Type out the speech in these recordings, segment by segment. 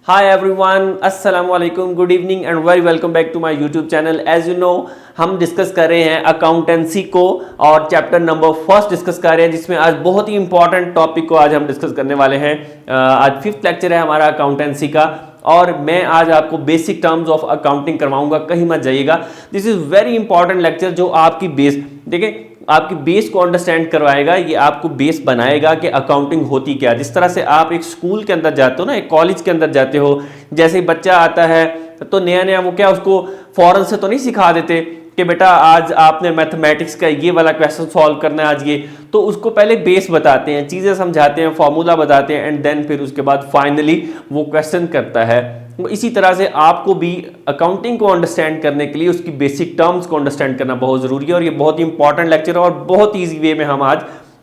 Hi everyone, अस्सलाम वालेकुम, good evening and very welcome back to my YouTube channel. As you know हम discuss कर रहे हैं अकाउंटेंसी को और चैप्टर नंबर फर्स्ट डिस्कस कर रहे हैं, जिसमें आज बहुत ही इंपॉर्टेंट टॉपिक को आज हम डिस्कस करने वाले हैं। आज फिफ्थ लेक्चर है हमारा अकाउंटेंसी का और मैं आज आपको बेसिक टर्म्स ऑफ अकाउंटिंग करवाऊंगा, कहीं मत जाइएगा। This is very important lecture जो आपकी बेस देखिए आपकी बेस को अंडरस्टैंड करवाएगा, ये आपको बेस बनाएगा कि अकाउंटिंग होती क्या। जिस तरह से आप एक स्कूल के अंदर जाते हो ना, एक कॉलेज के अंदर जाते हो, जैसे ही बच्चा आता है तो नया नया वो क्या उसको फौरन से तो नहीं सिखा देते कि बेटा आज आपने मैथमेटिक्स का ये वाला क्वेश्चन सॉल्व करना है आज ये, तो उसको पहले बेस बताते हैं, चीजें समझाते हैं, फॉर्मूला बताते हैं एंड देन फिर उसके बाद फाइनली वो क्वेश्चन करता है। इसी तरह से आपको भी अकाउंटिंग को अंडरस्टैंड करने के लिए उसकी बेसिक टर्म्स को अंडरस्टैंड करना बहुत जरूरी है और ये बहुत ही इंपॉर्टेंट लेक्चर है और बहुत ईजी वे में हम आज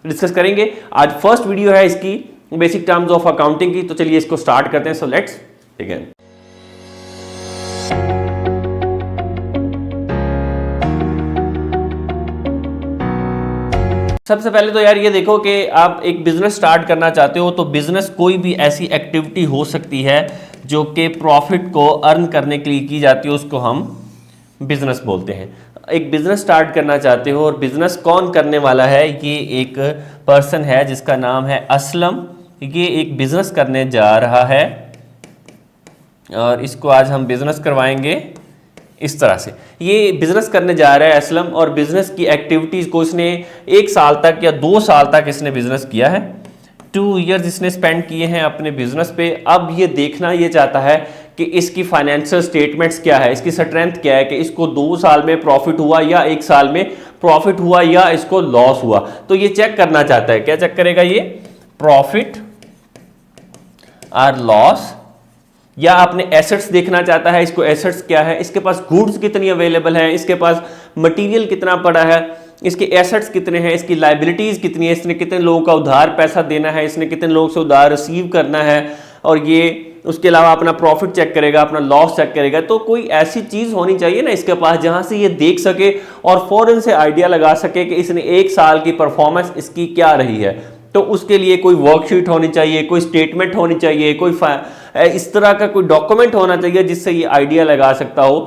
डिस्कस करेंगे। आज फर्स्ट वीडियो है इसकी बेसिक टर्म्स ऑफ अकाउंटिंग की, तो चलिए इसको स्टार्ट करते हैं। So let's begin. सबसे पहले तो यार ये देखो कि आप एक बिजनेस स्टार्ट करना चाहते हो, तो बिजनेस कोई भी ऐसी एक्टिविटी हो सकती है जो कि प्रॉफिट को अर्न करने के लिए की जाती है, उसको हम बिजनेस बोलते हैं। एक बिजनेस स्टार्ट करना चाहते हो और बिजनेस कौन करने वाला है, ये एक पर्सन है जिसका नाम है असलम। ये एक बिजनेस करने जा रहा है और इसको आज हम बिजनेस करवाएंगे इस तरह से। ये बिजनेस करने जा रहा है असलम और बिजनेस की एक्टिविटीज को इसने 1 साल तक या 2 साल तक इसने बिजनेस किया है। 2 ईयर्स इसने स्पेंड किए हैं अपने बिजनेस पे। अब ये देखना ये चाहता है कि इसकी फाइनेंशियल स्टेटमेंट्स क्या है, इसकी स्ट्रेंथ क्या है, कि इसको 2 साल में प्रॉफिट हुआ या 1 साल में प्रॉफिट हुआ या इसको लॉस हुआ। तो ये चेक करना चाहता है। क्या चेक करेगा ये? प्रॉफिट और लॉस, या अपने एसेट्स देखना चाहता है। इसको एसेट्स क्या है, इसके पास गुड्स कितनी अवेलेबल है, इसके पास मटेरियल कितना पड़ा है, इसके एसेट्स कितने हैं, इसकी लाइबिलिटीज कितनी है, इसने कितने लोगों का उधार पैसा देना है, इसने कितने लोगों से उधार रिसीव करना है, और ये उसके अलावा अपना प्रॉफिट चेक करेगा, अपना लॉस चेक करेगा। तो कोई ऐसी चीज होनी चाहिए ना इसके पास जहां से ये देख सके और फौरन से आइडिया लगा सके कि इसने 1 साल की परफॉर्मेंस इसकी क्या रही है। तो उसके लिए कोई वर्कशीट होनी चाहिए, कोई स्टेटमेंट होनी चाहिए, कोई इस तरह का कोई डॉक्यूमेंट होना चाहिए जिससे ये आइडिया लगा सकता हो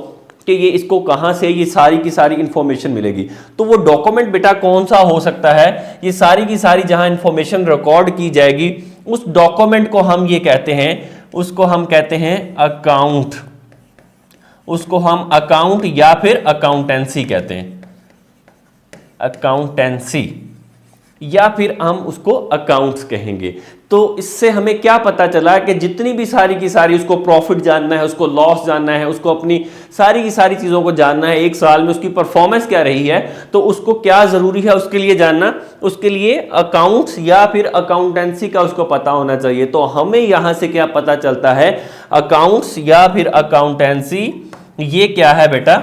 कि ये इसको कहां से ये सारी की सारी इंफॉर्मेशन मिलेगी। तो वो डॉक्यूमेंट बेटा कौन सा हो सकता है? ये सारी की सारी जहां इंफॉर्मेशन रिकॉर्ड की जाएगी उस डॉक्यूमेंट को हम ये कहते हैं, उसको हम कहते हैं अकाउंट। उसको हम अकाउंट या फिर अकाउंटेंसी कहते हैं, अकाउंटेंसी, या फिर हम उसको अकाउंट्स कहेंगे। तो इससे हमें क्या पता चला कि जितनी भी सारी की सारी उसको प्रॉफिट जानना है, उसको लॉस जानना है, उसको अपनी सारी की सारी चीज़ों को जानना है, 1 साल में उसकी परफॉर्मेंस क्या रही है, तो उसको क्या ज़रूरी है उसके लिए जानना, उसके लिए अकाउंट्स या फिर अकाउंटेंसी का उसको पता होना चाहिए। तो हमें यहाँ से क्या पता चलता है? अकाउंट्स या फिर अकाउंटेंसी ये क्या है बेटा?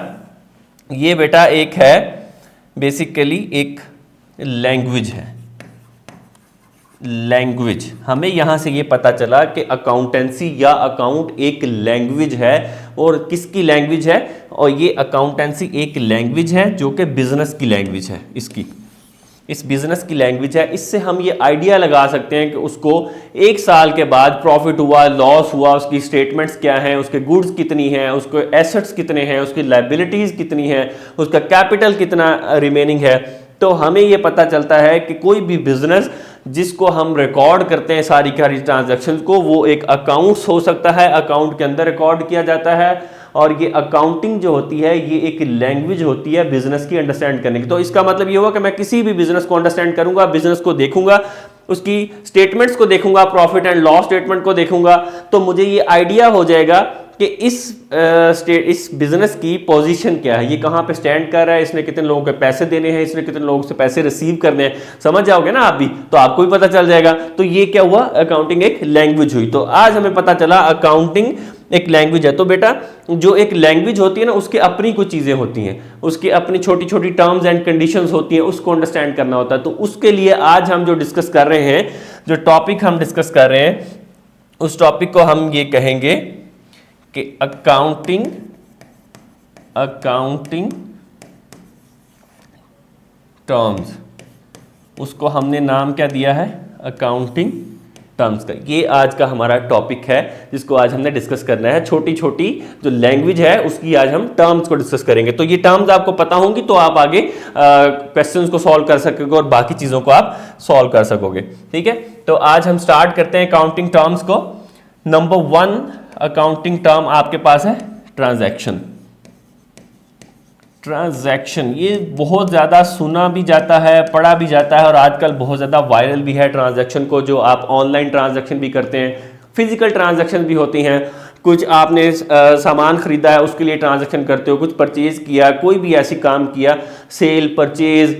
ये बेटा एक है बेसिकली एक लैंग्वेज है। लैंग्वेज, हमें यहां से ये पता चला कि अकाउंटेंसी या अकाउंट एक लैंग्वेज है। और किसकी लैंग्वेज है? और ये अकाउंटेंसी एक लैंग्वेज है जो कि बिजनेस की लैंग्वेज है। इसकी इस बिजनेस की लैंग्वेज है। इससे हम ये आइडिया लगा सकते हैं कि उसको 1 साल के बाद प्रॉफिट हुआ, लॉस हुआ, उसकी स्टेटमेंट्स क्या हैं, उसके गुड्स कितनी हैं, उसके एसेट्स कितने हैं, उसकी लाइबिलिटीज कितनी हैं, उसका कैपिटल कितना रिमेनिंग है। तो हमें ये पता चलता है कि कोई भी बिजनेस जिसको हम रिकॉर्ड करते हैं सारी ट्रांजैक्शन को, वो एक अकाउंट्स हो सकता है, अकाउंट के अंदर रिकॉर्ड किया जाता है। और ये अकाउंटिंग जो होती है ये एक लैंग्वेज होती है बिजनेस की अंडरस्टैंड करने की। तो इसका मतलब ये हुआ कि मैं किसी भी बिजनेस को अंडरस्टैंड करूंगा, बिजनेस को देखूंगा, उसकी स्टेटमेंट्स को देखूंगा, प्रॉफिट एंड लॉस स्टेटमेंट को देखूंगा, तो मुझे ये आइडिया हो जाएगा कि इस बिजनेस की पोजीशन क्या है, ये कहाँ पे स्टैंड कर रहा है, इसने कितने लोगों के पैसे देने हैं, इसने कितने लोगों से पैसे रिसीव करने हैं। समझ जाओगे ना आप भी, तो आपको भी पता चल जाएगा। तो ये क्या हुआ? अकाउंटिंग एक लैंग्वेज हुई। तो आज हमें पता चला अकाउंटिंग एक लैंग्वेज है। तो बेटा जो एक लैंग्वेज होती है ना, उसकी अपनी कुछ चीजें होती हैं, उसकी अपनी छोटी छोटी टर्म्स एंड कंडीशंस होती हैं, उसको अंडरस्टैंड करना होता है। तो उसके लिए आज हम जो डिस्कस कर रहे हैं, जो टॉपिक हम डिस्कस कर रहे हैं, उस टॉपिक को हम ये कहेंगे कि अकाउंटिंग टर्म्स। उसको हमने नाम क्या दिया है? अकाउंटिंग टर्म्स का। ये आज का हमारा टॉपिक है जिसको आज हमने डिस्कस करना है। छोटी छोटी जो लैंग्वेज है उसकी आज हम टर्म्स को डिस्कस करेंगे। तो ये टर्म्स आपको पता होंगी तो आप आगे क्वेश्चंस को सॉल्व कर सकोगे और बाकी चीज़ों को आप सॉल्व कर सकोगे। ठीक है, तो आज हम स्टार्ट करते हैं अकाउंटिंग टर्म्स को। नंबर 1 अकाउंटिंग टर्म आपके पास है ट्रांजैक्शन। ट्रांजैक्शन ये बहुत ज़्यादा सुना भी जाता है, पढ़ा भी जाता है और आजकल बहुत ज़्यादा वायरल भी है ट्रांजैक्शन को। जो आप ऑनलाइन ट्रांजैक्शन भी करते हैं, फिजिकल ट्रांजैक्शन भी होती हैं। कुछ आपने सामान खरीदा है उसके लिए ट्रांजैक्शन करते हो, कुछ परचेज किया, कोई भी ऐसी काम किया, सेल परचेज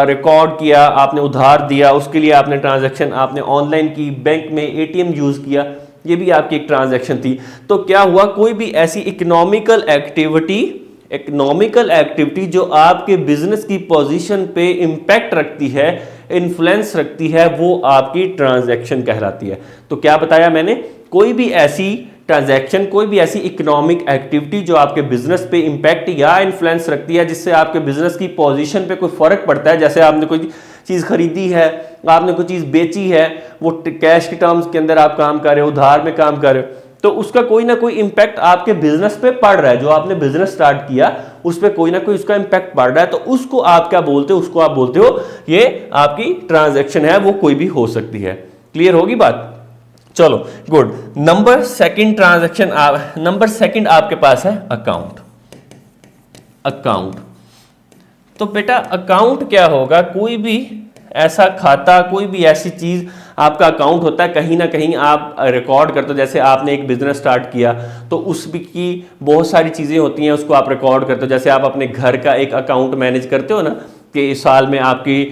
रिकॉर्ड किया, आपने उधार दिया, उसके लिए आपने ट्रांजैक्शन आपने ऑनलाइन की, बैंक में एटीएम यूज़ किया, ये भी आपकी एक ट्रांजैक्शन थी। तो क्या हुआ, कोई भी ऐसी इकोनॉमिकल एक्टिविटी जो आपके बिजनेस की पोजीशन पे इंपैक्ट रखती है, इन्फ्लुएंस रखती है, वो आपकी ट्रांजैक्शन कहलाती है। तो क्या बताया मैंने, कोई भी ऐसी ट्रांजैक्शन, कोई भी ऐसी इकोनॉमिक एक्टिविटी जो आपके बिजनेस पे इंपैक्ट या इन्फ्लुएंस रखती है, जिससे आपके बिजनेस की पोजीशन पे कोई फर्क पड़ता है। जैसे आपने कोई चीज़ खरीदी है, आपने कोई चीज़ बेची है, वो कैश के टर्म्स के अंदर आप काम कर रहे हो, उधार में काम कर रहे हो, तो उसका कोई ना कोई इंपैक्ट आपके बिजनेस पे पड़ रहा है। जो आपने बिजनेस स्टार्ट किया उस पर कोई ना कोई उसका इंपैक्ट पड़ रहा है, तो उसको आप क्या बोलते हो, उसको आप बोलते हो ये आपकी ट्रांजैक्शन है, वो कोई भी हो सकती है। क्लियर होगी बात? चलो good. Number second transaction, number second आपके पास है अकाउंट। अकाउंट तो बेटा अकाउंट क्या होगा, कोई भी ऐसा खाता, कोई भी ऐसी चीज आपका अकाउंट होता है। कहीं ना कहीं आप रिकॉर्ड करते हो। जैसे आपने एक बिजनेस स्टार्ट किया तो उसकी बहुत सारी चीज़ें होती हैं, उसको आप रिकॉर्ड करते हो। जैसे आप अपने घर का एक अकाउंट मैनेज करते हो ना, कि इस साल में आपकी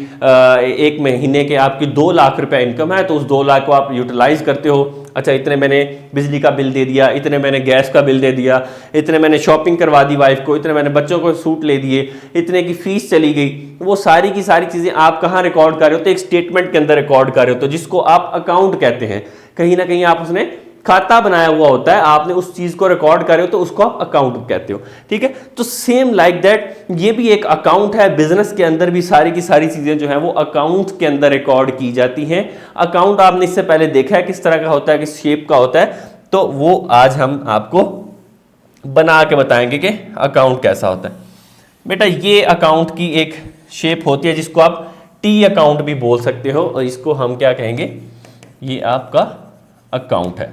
एक महीने के आपकी 2 लाख रुपए इनकम है, तो उस 2 लाख को आप यूटिलाइज करते हो। अच्छा, इतने मैंने बिजली का बिल दे दिया, इतने मैंने गैस का बिल दे दिया, इतने मैंने शॉपिंग करवा दी वाइफ को, इतने मैंने बच्चों को सूट ले दिए, इतने की फीस चली गई। वो सारी की सारी चीज़ें आप कहाँ रिकॉर्ड कर रहे हो, तो एक स्टेटमेंट के अंदर रिकॉर्ड कर रहे हो, तो जिसको आप अकाउंट कहते हैं। कहीं ना कहीं आप उसने खाता बनाया हुआ होता है, आपने उस चीज को रिकॉर्ड कर रहे हो, तो उसको आप अकाउंट कहते हो। ठीक है, तो सेम लाइक दैट ये भी एक अकाउंट है। बिजनेस के अंदर भी सारी की सारी चीजें जो है वो अकाउंट के अंदर रिकॉर्ड की जाती हैं। अकाउंट आपने इससे पहले देखा है किस तरह का होता है, किस शेप का होता है, तो वो आज हम आपको बना के बताएंगे कि अकाउंट कैसा होता है। बेटा ये अकाउंट की एक शेप होती है जिसको आप टी अकाउंट भी बोल सकते हो, और इसको हम क्या कहेंगे, ये आपका अकाउंट है।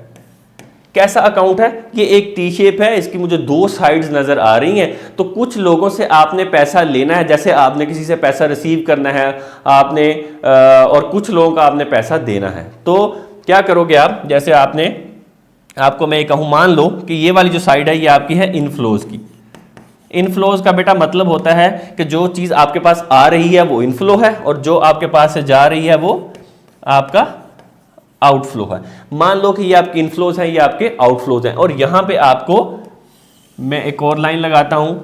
कैसा अकाउंट है, ये एक टी शेप है, इसकी मुझे 2 साइड्स नजर आ रही हैं। तो कुछ लोगों से आपने पैसा लेना है, जैसे आपने किसी से पैसा रिसीव करना है आपने, और कुछ लोगों का आपने पैसा देना है। तो क्या करोगे आप, जैसे आपको मैं ये कहूँ, मान लो कि ये वाली जो साइड है ये आपकी है इनफ्लोज की। इनफ्लोज का बेटा मतलब होता है कि जो चीज़ आपके पास आ रही है वो इनफ्लो है, और जो आपके पास से जा रही है वो आपका आउटफ्लो है। मान लो कि ये आपके इनफ्लोज हैं, ये आपके आउटफ्लोज हैं, और यहां पे आपको मैं एक और लाइन लगाता हूं,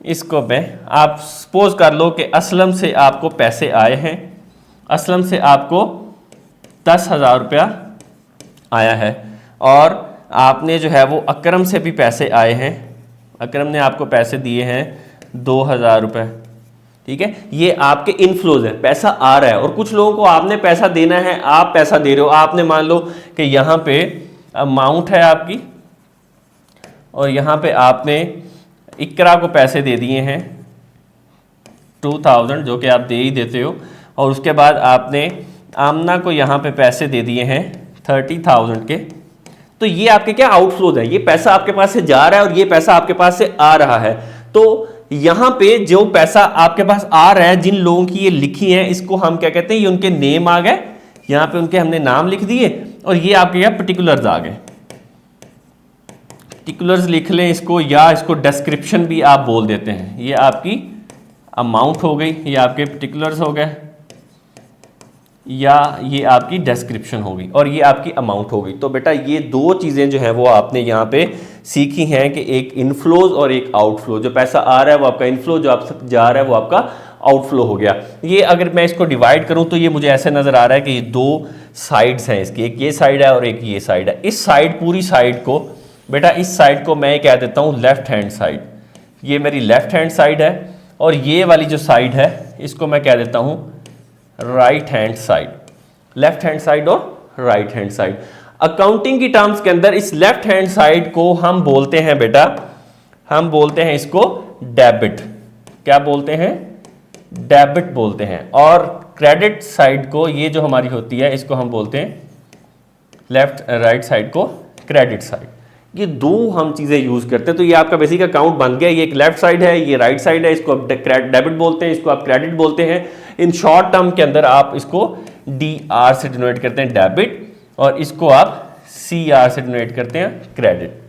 इसको मैं, आप सपोज कर लो कि असलम से आपको पैसे आए हैं, असलम से आपको 10,000 रुपया आया है, और आपने जो है वो अकरम से भी पैसे आए हैं, अकरम ने आपको पैसे दिए हैं 2,000 रुपये। ठीक है, ये आपके इनफ्लोज है, पैसा आ रहा है। और कुछ लोगों को आपने पैसा देना है, आप पैसा दे रहे हो। आपने मान लो कि यहां पे अमाउंट है आपकी, और यहां पे आपने इकरा को पैसे दे दिए हैं 2,000, जो कि आप दे ही देते हो, और उसके बाद आपने आमना को यहां पे पैसे दे दिए हैं 30,000 के। तो ये आपके क्या आउटफ्लोज है, ये पैसा आपके पास से जा रहा है और ये पैसा आपके पास से आ रहा है। तो यहां पे जो पैसा आपके पास आ रहा है, जिन लोगों की ये लिखी है, इसको हम क्या कहते हैं, ये उनके नेम आ गए, यहां पे उनके हमने नाम लिख दिए, और ये आपके क्या पर्टिकुलर्स आ गए। पर्टिकुलर्स लिख लें इसको, या इसको डिस्क्रिप्शन भी आप बोल देते हैं। ये आपकी अमाउंट हो गई, ये आपके पर्टिकुलर्स हो गए, या ये आपकी डिस्क्रिप्शन हो गई, और ये आपकी अमाउंट हो गई। तो बेटा ये 2 चीज़ें जो हैं वो आपने यहाँ पे सीखी हैं कि एक इनफ्लोज और एक आउटफ्लो। जो पैसा आ रहा है वो आपका इनफ्लो, जो आप जा रहा है वो आपका आउटफ्लो हो गया। ये अगर मैं इसको डिवाइड करूँ तो ये मुझे ऐसे नज़र आ रहा है कि ये 2 साइड्स हैं इसकी, एक ये साइड है और एक ये साइड है। इस साइड, पूरी साइड को बेटा, इस साइड को मैं कह देता हूँ लेफ्ट हैंड साइड। ये मेरी लेफ्ट हैंड साइड है, और ये वाली जो साइड है इसको मैं कह देता हूँ right hand side. Left hand side और राइट हैंड साइड। अकाउंटिंग की टर्म्स के अंदर इस लेफ्ट हैंड साइड को हम बोलते हैं बेटा, हम बोलते हैं इसको डेबिट। क्या बोलते हैं? डेबिट बोलते हैं। और क्रेडिट साइड को, ये जो हमारी होती है, इसको हम बोलते हैं लेफ्ट राइट साइड को क्रेडिट साइड। ये दो हम चीजें यूज करते हैं। तो ये आपका बेसिक अकाउंट बन गया। ये एक लेफ्ट साइड है, ये राइट साइड है। इसको आप डेबिट बोलते हैं, इसको आप क्रेडिट बोलते हैं। इन शॉर्ट टर्म के अंदर आप इसको DR से डिनोट करते हैं डेबिट, और इसको आप CR से डिनोट करते हैं क्रेडिट।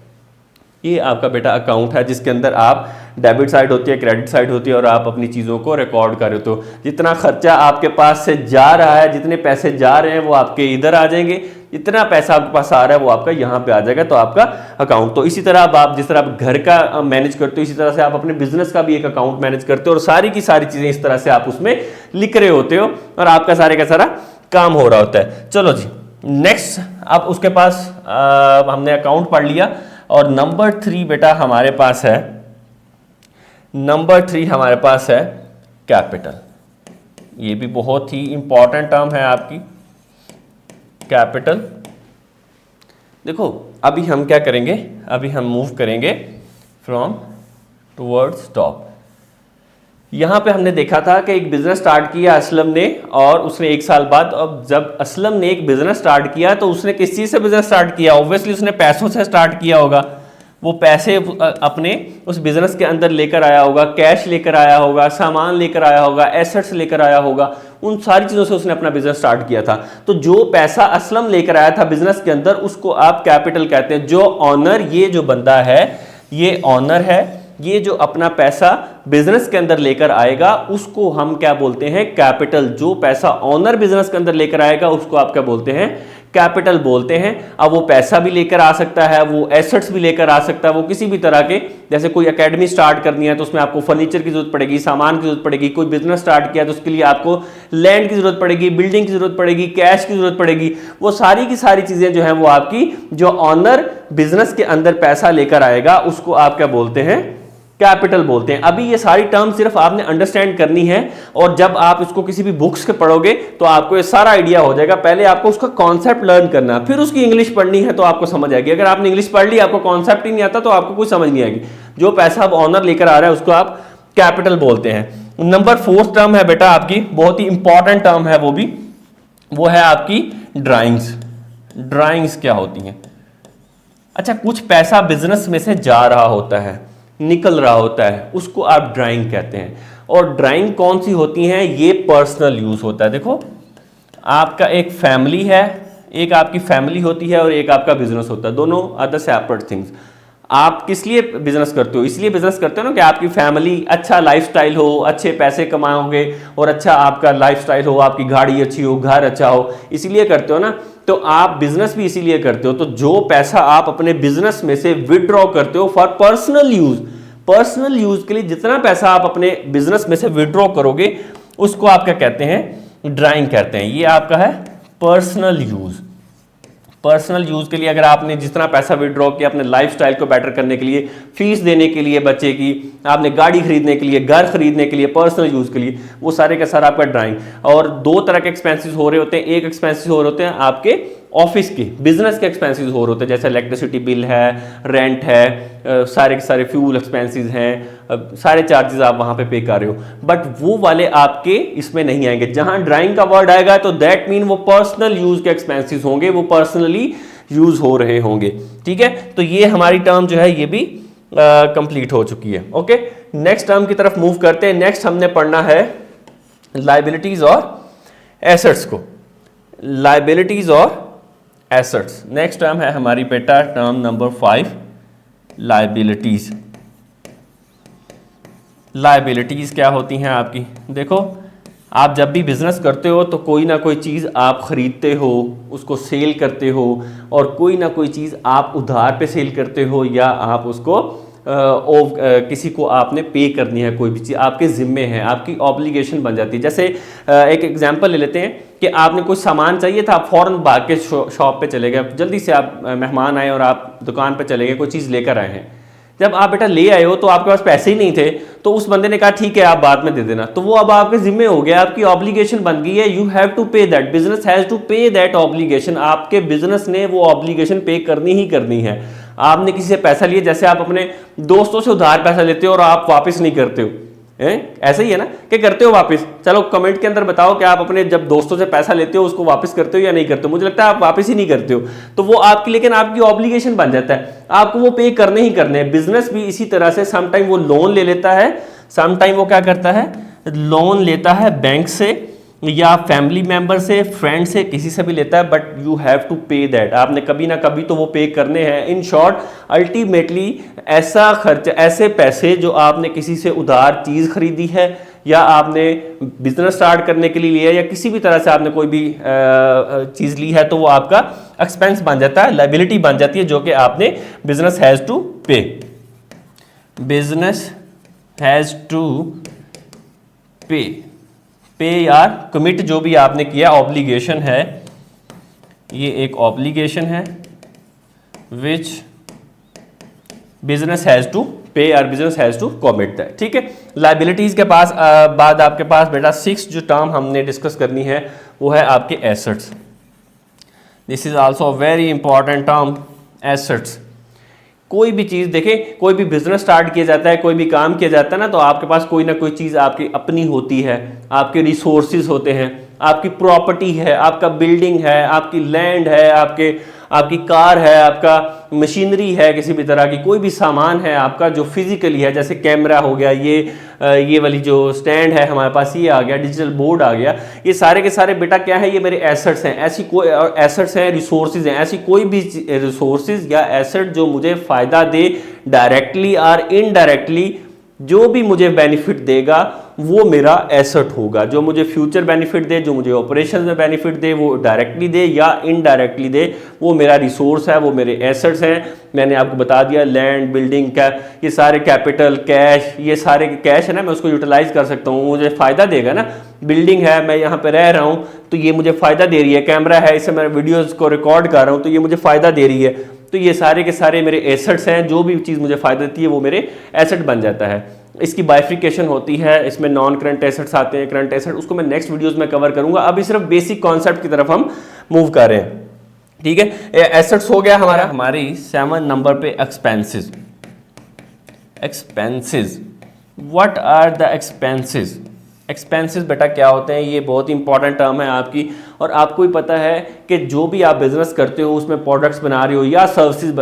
ये आपका बेटा अकाउंट है जिसके अंदर आप डेबिट साइड होती है, क्रेडिट साइड होती है, और आप अपनी चीज़ों को रिकॉर्ड कर रहे हो। जितना खर्चा आपके पास से जा रहा है, जितने पैसे जा रहे हैं वो आपके इधर आ जाएंगे, जितना पैसा आपके पास आ रहा है वो आपका यहाँ पे आ जाएगा, तो आपका अकाउंट। तो इसी तरह आप जिस तरह आप घर का मैनेज करते हो, इसी तरह से आप अपने बिजनेस का भी एक अकाउंट मैनेज करते हो, और सारी की सारी चीज़ें इस तरह से आप उसमें लिख रहे होते हो, और आपका सारे का सारा काम हो रहा होता है। चलो जी, नेक्स्ट अब उसके पास हमने अकाउंट पढ़ लिया। और नंबर 3 बेटा हमारे पास है, नंबर 3 हमारे पास है कैपिटल। ये भी बहुत ही इंपॉर्टेंट टर्म है आपकी, कैपिटल। देखो अभी हम क्या करेंगे, अभी हम मूव करेंगे फ्रॉम टुवर्ड्स टॉप। यहाँ पे हमने देखा था कि एक बिजनेस स्टार्ट किया असलम ने, और उसने 1 साल बाद, अब जब असलम ने एक बिजनेस स्टार्ट किया तो उसने किस चीज़ से बिजनेस स्टार्ट किया? ऑब्वियसली उसने पैसों से स्टार्ट किया होगा। वो पैसे अपने उस बिजनेस के अंदर लेकर आया होगा, कैश लेकर आया होगा, सामान लेकर आया होगा, एसेट्स लेकर आया होगा, उन सारी चीज़ों से उसने अपना बिजनेस स्टार्ट किया था। तो जो पैसा असलम लेकर आया था बिजनेस के अंदर, उसको आप कैपिटल कहते हैं। जो ऑनर, ये जो बंदा है, ये ऑनर है, ये जो अपना पैसा बिजनेस के अंदर लेकर आएगा उसको हम क्या बोलते हैं? कैपिटल। जो पैसा ऑनर बिजनेस के अंदर लेकर आएगा उसको आप क्या बोलते हैं? कैपिटल बोलते हैं। अब वो पैसा भी लेकर आ सकता है, वो एसेट्स भी लेकर आ सकता है, वो किसी भी तरह के, जैसे कोई एकेडमी स्टार्ट करनी है तो उसमें आपको फर्नीचर की जरूरत पड़ेगी, सामान की जरूरत पड़ेगी। कोई बिजनेस स्टार्ट किया तो उसके लिए आपको लैंड की जरूरत पड़ेगी, बिल्डिंग की जरूरत पड़ेगी, कैश की जरूरत पड़ेगी। वो सारी की सारी चीजें जो है वो आपकी, जो ऑनर बिजनेस के अंदर पैसा लेकर आएगा उसको आप क्या बोलते हैं? कैपिटल बोलते हैं। अभी ये सारी टर्म सिर्फ आपने अंडरस्टैंड करनी है, और जब आप इसको किसी भी बुक्स के पढ़ोगे तो आपको ये सारा आइडिया हो जाएगा। पहले आपको उसका कॉन्सेप्ट लर्न करना है, फिर उसकी इंग्लिश पढ़नी है तो आपको समझ आएगी। अगर आपने इंग्लिश पढ़ ली, आपको कॉन्सेप्ट ही नहीं आता तो आपको कुछ समझ नहीं आएगी। जो पैसा अब ऑनर लेकर आ रहा है उसको आप कैपिटल बोलते हैं। नंबर 4 टर्म है बेटा आपकी, बहुत ही इंपॉर्टेंट टर्म है वो भी, वो है आपकी ड्राइंग्स। ड्राइंग्स क्या होती हैं? अच्छा, कुछ पैसा बिजनेस में से जा रहा होता है, निकल रहा होता है, उसको आप ड्राइंग कहते हैं। और ड्राइंग कौन सी होती हैं? ये पर्सनल यूज होता है। देखो आपका एक फैमिली है, एक आपकी फैमिली होती है और एक आपका बिजनेस होता है, दोनों आर द सेपरेट थिंग्स। आप किस लिए बिजनेस करते हो? इसलिए बिजनेस करते हो ना कि आपकी फैमिली अच्छा लाइफस्टाइल हो, अच्छे पैसे कमाओगे और अच्छा आपका लाइफस्टाइल हो, आपकी गाड़ी अच्छी हो, घर अच्छा हो, इसीलिए करते हो ना। तो आप बिजनेस भी इसीलिए करते हो। तो जो पैसा आप अपने बिजनेस में से विदड्रॉ करते हो for personal use, personal use के लिए जितना पैसा आप अपने बिजनेस में से विदड्रॉ करोगे उसको आप क्या कहते हैं? ड्राइंग कहते हैं। ये आपका है पर्सनल यूज। पर्सनल यूज के लिए अगर आपने जितना पैसा विड्रॉ किया अपने लाइफस्टाइल को बेटर करने के लिए, फीस देने के लिए बच्चे की, आपने गाड़ी खरीदने के लिए, घर खरीदने के लिए, पर्सनल यूज के लिए, वो सारे का सारा आपका ड्राइंग। और 2 तरह के एक्सपेंसेस हो रहे होते हैं। एक एक्सपेंसेस हो रहे होते हैं आपके ऑफिस के, बिजनेस के एक्सपेंसेस हो रहे होते हैं, जैसे इलेक्ट्रिसिटी बिल है, रेंट है, सारे के सारे फ्यूल एक्सपेंसेस हैं, सारे चार्जेस आप वहां पे पे कर रहे हो। बट वो वाले आपके इसमें नहीं आएंगे। जहां ड्राइंग का वर्ड आएगा तो दैट मीन वो पर्सनल यूज के एक्सपेंसेस होंगे, वो पर्सनली यूज हो रहे होंगे। ठीक है, तो ये हमारी टर्म जो है ये भी कंप्लीट हो चुकी है। ओके, नेक्स्ट टर्म की तरफ मूव करते हैं। नेक्स्ट हमने पढ़ना है लायबिलिटीज और एसेट्स को। लायबिलिटीज और एसेट्स, नेक्स्ट टर्म है हमारी बेटा टर्म नंबर 5, लायबिलिटीज। लायबिलिटीज क्या होती हैं आपकी? देखो आप जब भी बिजनेस करते हो तो कोई ना कोई चीज़ आप खरीदते हो, उसको सेल करते हो, और कोई ना कोई चीज़ आप उधार पे सेल करते हो, या आप उसको किसी को आपने पे करनी है, कोई भी चीज़ आपके ज़िम्मे है, आपकी ऑब्लिगेशन बन जाती है। जैसे एक एग्जांपल ले लेते हैं कि आपने कोई सामान चाहिए था, आप फ़ौरन भाग के शॉप पे चले गए, जल्दी से आप मेहमान आए और आप दुकान पे चले गए, कोई चीज़ लेकर आए हैं। जब आप बेटा ले आए हो तो आपके पास पैसे ही नहीं थे, तो उस बंदे ने कहा ठीक है आप बाद में दे देना, तो वो अब आपके जिम्मे हो गया, आपकी ऑब्लिगेशन बन गई है। यू हैव टू पे दैट, बिजनेस हैज टू पे दैट ऑब्लिगेशन। आपके बिजनेस ने वो ऑब्लिगेशन पे करनी ही करनी है। आपने किसी से पैसा लिया, जैसे आप अपने दोस्तों से उधार पैसा लेते हो और आप वापस नहीं करते हो, ऐसा ही है ना कि करते हो वापस? चलो कमेंट के अंदर बताओ कि आप अपने जब दोस्तों से पैसा लेते हो उसको वापस करते हो या नहीं करते हो। मुझे लगता है आप वापस ही नहीं करते हो, तो वो आपकी, लेकिन आपकी ऑब्लिगेशन बन जाता है, आपको वो पे करने ही करने हैं। बिजनेस भी इसी तरह से सम टाइम वो लोन ले लेता है, सम टाइम वो क्या करता है, लोन लेता है बैंक से या फैमिली मेंबर से, फ्रेंड से, किसी से भी लेता है, बट यू हैव टू पे दैट। आपने कभी ना कभी तो वो पे करने हैं। इन शॉर्ट, अल्टीमेटली ऐसा खर्च, ऐसे पैसे जो आपने किसी से उधार चीज़ खरीदी है या आपने बिजनेस स्टार्ट करने के लिए लिया या किसी भी तरह से आपने कोई भी चीज़ ली है, तो वो आपका एक्सपेंस बन जाता है, लायबिलिटी बन जाती है, जो कि आपने बिजनेस हैज़ टू पे। बिजनेस हैज़ टू पे, पे यार कमिट, जो भी आपने किया ऑब्लिगेशन है, ये एक ऑब्लिगेशन है which business has to pay और business has to commit that. ठीक है, लायबिलिटीज के पास बाद आपके पास बेटा 6 जो टर्म हमने डिस्कस करनी है वो है आपके assets. This is also very important term, assets. कोई भी चीज़ देखें, कोई भी बिजनेस स्टार्ट किया जाता है, कोई भी काम किया जाता है ना, तो आपके पास कोई ना कोई चीज़ आपकी अपनी होती है, आपके रिसोर्सेज होते हैं, आपकी प्रॉपर्टी है, आपका बिल्डिंग है, आपकी लैंड है, आपकी कार है, आपका मशीनरी है, किसी भी तरह की कोई भी सामान है आपका जो फिजिकली है, जैसे कैमरा हो गया, ये वाली जो स्टैंड है हमारे पास, ये आ गया, डिजिटल बोर्ड आ गया, ये सारे के सारे बेटा क्या है, ये मेरे एसेट्स हैं। ऐसी कोई एसेट्स हैं, रिसोर्सेज हैं, ऐसी कोई भी रिसोर्सेज या एसेट जो मुझे फ़ायदा दे डायरेक्टली और इनडायरेक्टली, जो भी मुझे बेनिफिट देगा वो मेरा एसेट होगा। जो मुझे फ्यूचर बेनिफिट दे, जो मुझे ऑपरेशन में बेनिफिट दे, वो डायरेक्टली दे या इनडायरेक्टली दे, वो मेरा रिसोर्स है, वो मेरे एसेट्स हैं। मैंने आपको बता दिया, लैंड, बिल्डिंग, ये सारे कैपिटल, कैश, ये सारे कैश है ना, मैं उसको यूटिलाइज कर सकता हूँ, मुझे फ़ायदा देगा ना। बिल्डिंग है, मैं यहाँ पे रह रहा हूँ तो ये मुझे फ़ायदा दे रही है। कैमरा है, इससे मैं वीडियोज़ को रिकॉर्ड कर रहा हूँ तो ये मुझे फ़ायदा दे रही है। तो ये सारे के सारे मेरे एसेट्स हैं, जो भी चीज़ मुझे फ़ायदा देती है वो मेरे एसेट बन जाता है। इसकी बाइफ्रिकेशन होती है, इसमें नॉन करंट एसेट्स आते हैं, करंट एसेट, उसको मैं नेक्स्ट वीडियोस में कवर करूंगा। अभी सिर्फ बेसिक कॉन्सेप्ट की तरफ हम मूव कर रहे हैं। ठीक है, एसेट्स हो गया हमारा। हमारी 7 नंबर पे expenses. Expenses, what are the expenses? Expenses बेटा क्या होते हैं, ये बहुत इंपॉर्टेंट टर्म है आपकी, और आपको ही पता है कि जो भी आप बिजनेस करते हो, उसमें प्रोडक्ट्स बना रहे हो या सर्विसेज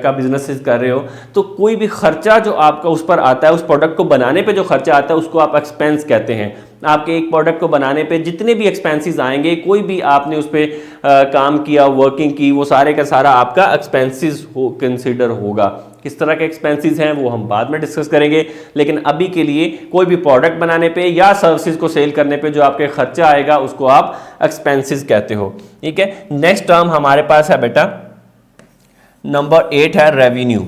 का बिजनेस कर रहे हो, तो कोई भी खर्चा जो आपका उस पर आता है, उस प्रोडक्ट को बनाने पे जो खर्चा आता है उसको आप एक्सपेंस कहते हैं। आपके एक प्रोडक्ट को बनाने पे जितने भी एक्सपेंसेस आएंगे, कोई भी आपने उस पर काम किया, वर्किंग की, वो सारे का सारा आपका एक्सपेंसेस कंसिडर होगा। किस तरह के एक्सपेंसेस हैं वो हम बाद में डिस्कस करेंगे, लेकिन अभी के लिए कोई भी प्रोडक्ट बनाने पे या सर्विसेज को सेल करने पे जो आपके खर्चा आएगा उसको आप एक्सपेंसेस कहते हो। ठीक है, नेक्स्ट टर्म हमारे पास है बेटा नंबर 8 है रेवेन्यू।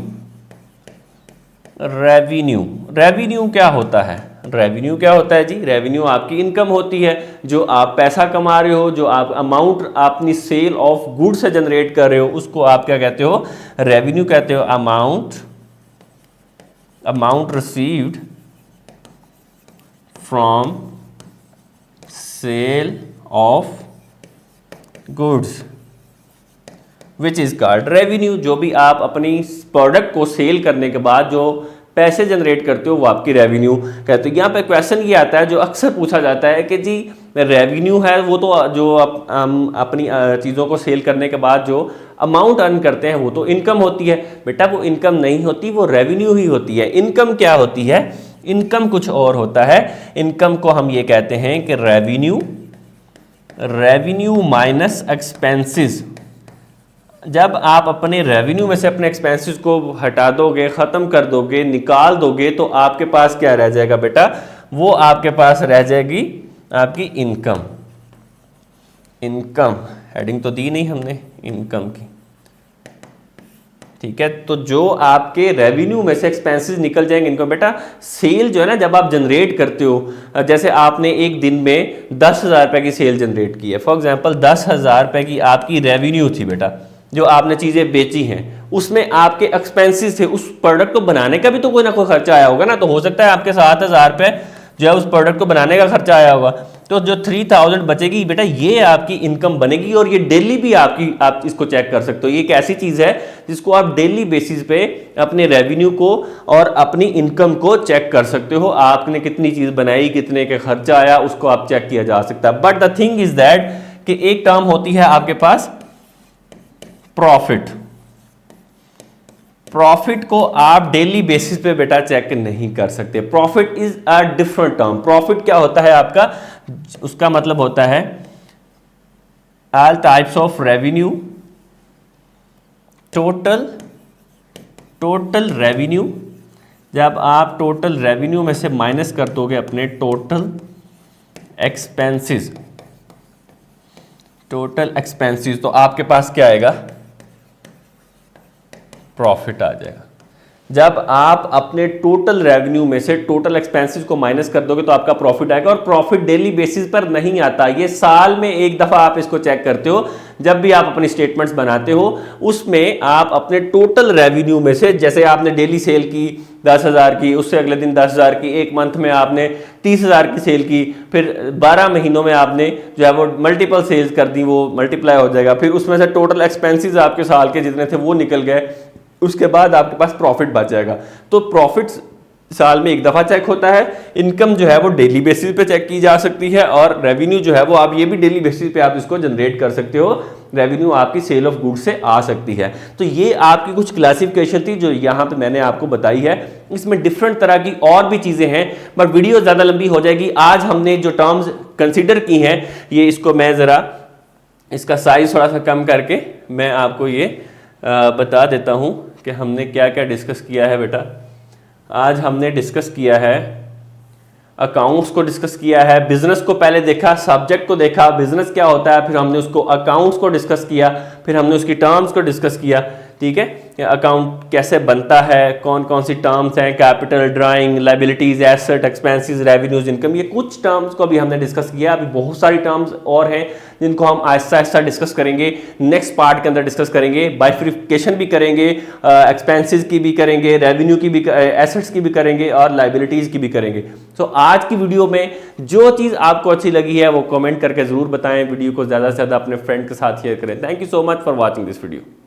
रेवेन्यू, रेवेन्यू क्या होता है? रेवेन्यू क्या होता है जी? रेवेन्यू आपकी इनकम होती है, जो आप पैसा कमा रहे हो, जो आप अमाउंट अपनी सेल ऑफ गुड से जनरेट कर रहे हो, उसको आप क्या कहते हो? रेवेन्यू कहते हो। Amount received from sale of goods which is called revenue. जो भी आप अपनी प्रोडक्ट को सेल करने के बाद जो पैसे जनरेट करते हो वो आपकी रेवेन्यू कहते हो। यहाँ पे क्वेश्चन ये आता है जो अक्सर पूछा जाता है कि जी रेवेन्यू है वो तो जो आप अपनी चीज़ों को सेल करने के बाद जो अमाउंट अर्न करते हैं वो तो इनकम होती है। बेटा वो इनकम नहीं होती, वो रेवेन्यू ही होती है। इनकम क्या होती है? इनकम कुछ और होता है। इनकम को हम ये कहते हैं कि रेवेन्यू माइनस एक्सपेंसेस। जब आप अपने रेवेन्यू में से अपने एक्सपेंसेस को हटा दोगे, ख़त्म कर दोगे, निकाल दोगे, तो आपके पास क्या रह जाएगा बेटा? वो आपके पास रह जाएगी आपकी इनकम। इनकम हेडिंग तो दी नहीं हमने इनकम की, ठीक है। तो जो आपके रेवेन्यू में से एक्सपेंसेस निकल जाएंगे इनकम। बेटा सेल जो है ना, जब आप जनरेट करते हो, जैसे आपने एक दिन में 10,000 रुपये की सेल जनरेट की है, फॉर एग्जांपल 10,000 रुपये की आपकी रेवेन्यू थी बेटा, जो आपने चीज़ें बेची हैं, उसमें आपके एक्सपेंसेस थे, उस प्रोडक्ट को बनाने का भी तो कोई ना कोई खर्चा आया होगा ना। तो हो सकता है आपके 7,000 रुपये जो है उस प्रोडक्ट को बनाने का खर्चा आया होगा, तो जो 3,000 बचेगी बेटा ये आपकी इनकम बनेगी। और ये डेली भी आप इसको चेक कर सकते हो। ये एक ऐसी चीज है जिसको आप डेली बेसिस पे अपने रेवेन्यू को और अपनी इनकम को चेक कर सकते हो। आपने कितनी चीज बनाई, कितने का खर्चा आया, उसको आप चेक किया जा सकता है। But the thing is that कि एक टर्म होती है आपके पास प्रॉफिट। प्रॉफिट को आप डेली बेसिस पे बेटा चेक नहीं कर सकते। Profit is a different term. Profit क्या होता है आपका, उसका मतलब होता है all types of revenue, total revenue. जब आप टोटल रेवेन्यू में से माइनस कर दोगे अपने टोटल एक्सपेंसेस, तो आपके पास क्या आएगा, प्रॉफिट आ जाएगा। जब आप अपने टोटल रेवेन्यू में से टोटल एक्सपेंसेस को माइनस कर दोगे तो आपका प्रॉफिट आएगा। और प्रॉफिट डेली बेसिस पर नहीं आता, ये साल में एक दफा आप इसको चेक करते हो। जब भी आप अपनी स्टेटमेंट्स बनाते हो उसमें आप अपने टोटल रेवेन्यू में से, जैसे आपने डेली सेल की 10,000 की, उससे अगले दिन 10,000 की, एक मंथ में आपने 30,000 की सेल की, फिर 12 महीनों में आपने जो है वो मल्टीपल सेल्स कर दी, वो मल्टीप्लाई हो जाएगा। फिर उसमें से टोटल एक्सपेंसेस आपके साल के जितने थे वो निकल गए, उसके बाद आपके पास प्रॉफिट बच जाएगा। तो प्रॉफिट साल में एक दफा चेक होता है, इनकम जो है वो डेली बेसिस पे चेक की जा सकती है, और रेवेन्यू जो है वो आप ये भी डेली बेसिस पे आप इसको जनरेट कर सकते हो। रेवेन्यू आपकी सेल ऑफ गुड्स से आ सकती है। तो ये आपकी कुछ क्लासिफिकेशन थी जो यहाँ पे मैंने आपको बताई है। इसमें डिफरेंट तरह की और भी चीजें हैं, बट वीडियो ज्यादा लंबी हो जाएगी। आज हमने जो टर्म्स कंसिडर की हैं, ये इसको मैं जरा इसका साइज थोड़ा सा कम करके मैं आपको ये बता देता हूं कि हमने क्या क्या डिस्कस किया है बेटा। आज हमने डिस्कस किया है अकाउंट्स को डिस्कस किया है, बिजनेस को पहले देखा, सब्जेक्ट को देखा, बिजनेस क्या होता है, फिर हमने उसको अकाउंट्स को डिस्कस किया, फिर हमने उसकी टर्म्स को डिस्कस किया। ठीक है, अकाउंट कैसे बनता है, कौन कौन सी टर्म्स हैं, capital, drawing, liabilities, asset, expenses, revenues, income, ये कुछ टर्म्स को भी हमने डिस्कस किया। अभी बहुत सारी टर्म्स और हैं जिनको हम आहिस्ता आहिस्ता डिस्कस करेंगे, नेक्स्ट पार्ट के अंदर डिस्कस करेंगे। बाइफिकेशन भी करेंगे, एक्सपेंसेस की भी करेंगे, रेवेन्यू की भी, एसेट्स की भी करेंगे, और लायबिलिटीज की भी करेंगे। तो आज की वीडियो में जो चीज़ आपको अच्छी लगी है वो कमेंट करके जरूर बताएं। वीडियो को ज़्यादा से ज़्यादा अपने फ्रेंड के साथ शेयर करें। Thank you so much for watching this video.